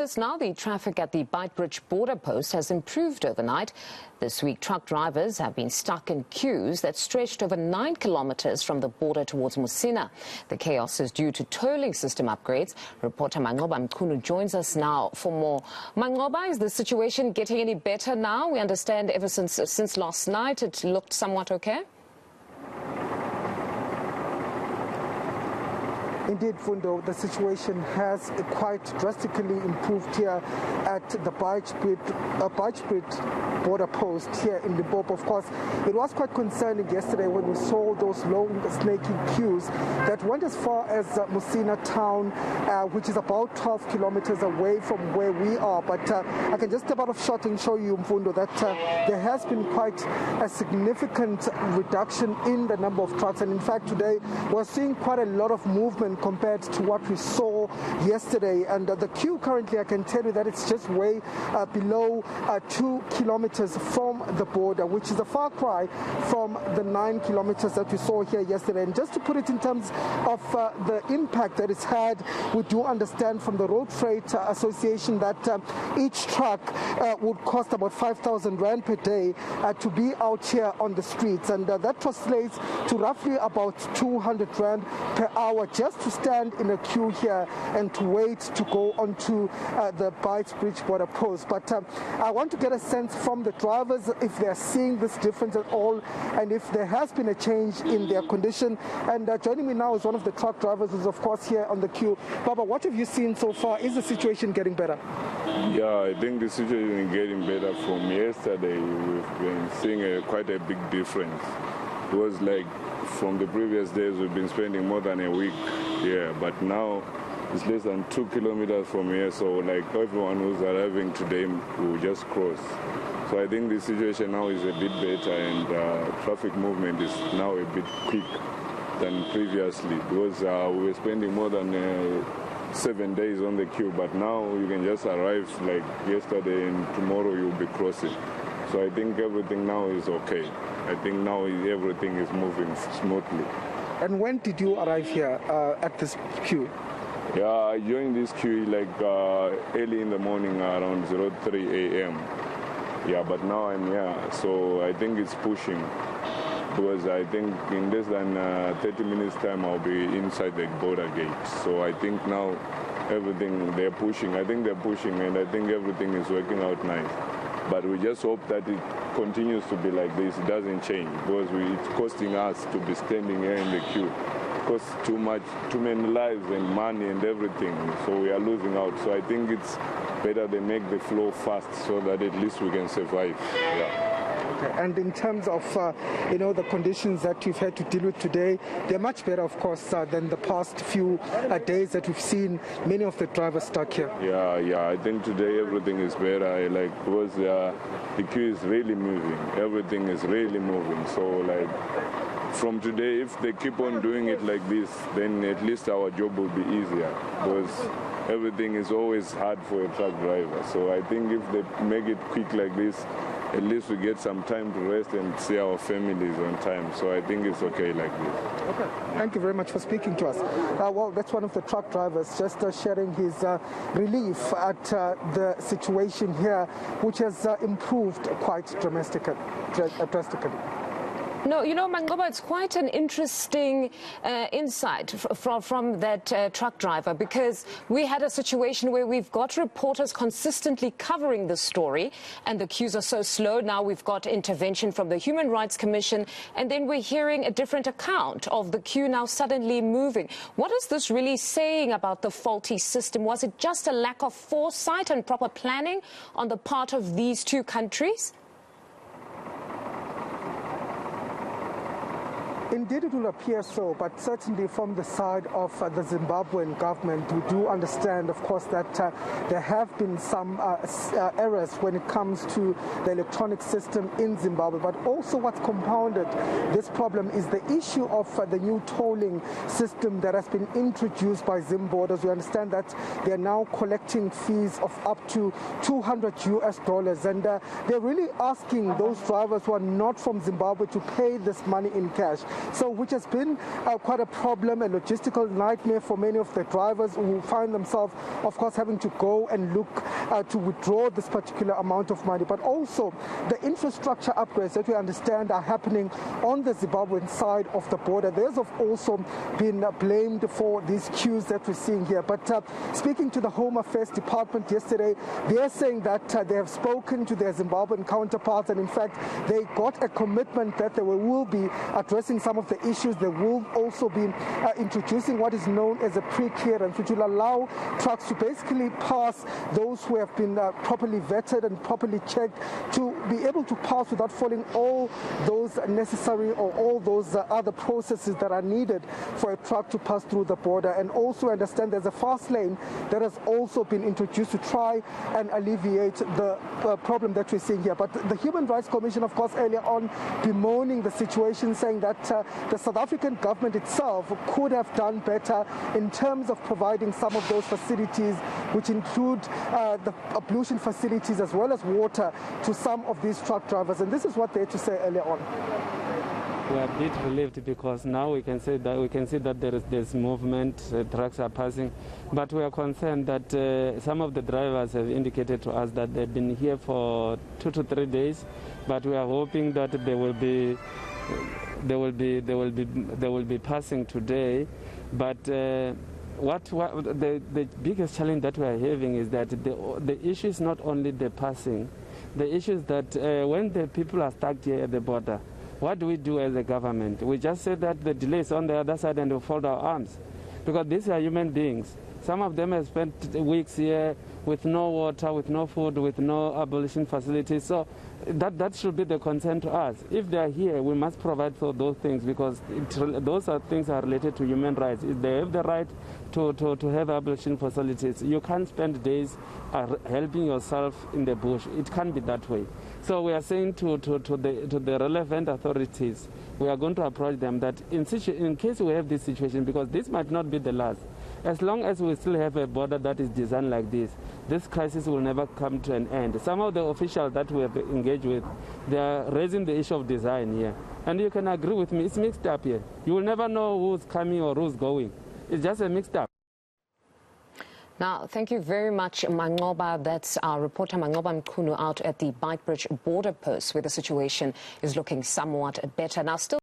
Now the traffic at the Beitbridge Border Post has improved overnight. This week, truck drivers have been stuck in queues that stretched over 9 kilometres from the border towards Musina. The chaos is due to tolling system upgrades. Reporter Manqoba Mchunu joins us now for more. Manqoba, is the situation getting any better now? We understand ever since last night it looked somewhat okay. Indeed, Fundo, the situation has quite drastically improved here at the Beitbridge Border Post here in Limpopo. Of course, it was quite concerning yesterday when we saw those long, snaky queues that went as far as Musina town, which is about 12 kilometers away from where we are. But I can just step out of shot and show you, Fundo, that there has been quite a significant reduction in the number of trucks. And in fact, today we're seeing quite a lot of movement compared to what we saw yesterday. And the queue currently, I can tell you that it's just way below 2 kilometers from the border, which is a far cry from the 9 kilometers that we saw here yesterday. And just to put it in terms of the impact that it's had, we do understand from the Road Freight Association that each truck would cost about 5,000 rand per day to be out here on the streets. And that translates to roughly about 200 rand per hour just to stand in a queue here and to wait to go onto the Beitbridge Border Post. But I want to get a sense from the drivers if they're seeing this difference at all and if there has been a change in their condition. And joining me now is one of the truck drivers who's of course here on the queue. Baba, what have you seen so far? Is the situation getting better? Yeah, I think the situation is getting better. From yesterday, we've been seeing quite a big difference. It was like from the previous days we've been spending more than a week here, but now it's less than 2 kilometers from here, so like everyone who's arriving today will just cross. So I think the situation now is a bit better, and traffic movement is now a bit quick than previously, because we were spending more than 7 days on the queue, but now you can just arrive like yesterday and tomorrow you'll be crossing. So I think everything now is okay. I think now everything is moving smoothly. And when did you arrive here at this queue? Yeah, I joined this queue like early in the morning around 03 a.m. Yeah, but now I'm here, so I think it's pushing. Because I think in less than 30 minutes time I'll be inside the border gate. So I think now everything they're pushing. I think they're pushing, and I think everything is working out nice. But we just hope that it continues to be like this. It doesn't change, because it's costing us to be standing here in the queue. It costs too much, too many lives and money and everything. So we are losing out. So I think it's better they make the flow fast so that at least we can survive. Yeah. And in terms of, the conditions that you've had to deal with today, they're much better, of course, than the past few days that we've seen many of the drivers stuck here. Yeah, I think today everything is better, because the queue is really moving. Everything is really moving. So, from today, if they keep on doing it like this, then at least our job will be easier, because everything is always hard for a truck driver. So I think if they make it quick like this, at least we get some time to rest and see our families on time. So I think it's okay like this. Okay. Thank you very much for speaking to us. Well, that's one of the truck drivers just sharing his relief at the situation here, which has improved quite drastically. No, Manqoba, it's quite an interesting insight from that truck driver, because we had a situation where we've got reporters consistently covering the story and the queues are so slow. Now we've got intervention from the Human Rights Commission, and then we're hearing a different account of the queue now suddenly moving. What is this really saying about the faulty system? Was it just a lack of foresight and proper planning on the part of these two countries? Indeed, it will appear so, but certainly from the side of the Zimbabwean government, we do understand, of course, that there have been some errors when it comes to the electronic system in Zimbabwe. But also what's compounded this problem is the issue of the new tolling system that has been introduced by Zim Borders. We understand that they are now collecting fees of up to $200 and they're really asking those drivers who are not from Zimbabwe to pay this money in cash. So which has been quite a problem, a logistical nightmare for many of the drivers who find themselves, of course, having to go and look to withdraw this particular amount of money. But also the infrastructure upgrades that we understand are happening on the Zimbabwean side of the border. There's also been blamed for these queues that we're seeing here. But speaking to the Home Affairs Department yesterday, they're saying that they have spoken to their Zimbabwean counterparts, and in fact they got a commitment that they will be addressing some of the issues. They will also be introducing what is known as a pre-clearance, which will allow trucks to basically pass those who have been properly vetted and properly checked, to be able to pass without following all those necessary or all those other processes that are needed for a truck to pass through the border. And also understand there's a fast lane that has also been introduced to try and alleviate the problem that we're seeing here. But the Human Rights Commission, of course, earlier on bemoaning the situation, saying that the South African government itself could have done better in terms of providing some of those facilities, which include the ablution facilities as well as water to some of these truck drivers. And this is what they had to say earlier on. We are a bit relieved because now we can see that there's movement, trucks are passing, but we are concerned that some of the drivers have indicated to us that they've been here for 2 to 3 days, but we are hoping that they will be passing today. But the biggest challenge that we are having is that the issue is not only the passing. The issue is that when the people are stuck here at the border, what do we do as a government? We just say that the delay is on the other side and we fold our arms, because these are human beings. Some of them have spent weeks here with no water, with no food, with no ablution facilities. So that should be the concern to us. If they are here, we must provide for those things, because those things are related to human rights. If they have the right to have ablution facilities, you can't spend days helping yourself in the bush. It can't be that way. So we are saying to the relevant authorities, we are going to approach them that in case we have this situation, because this might not be the last, as long as we still have a border that is designed like this crisis will never come to an end. Some of the officials that we have engaged with, they are raising the issue of design here. And you can agree with me, it's mixed up here. You will never know who's coming or who's going. It's just a mixed up. Now, thank you very much, Manqoba. That's our reporter, Manqoba Mchunu, out at the Beitbridge Border Post, where the situation is looking somewhat better. Now, still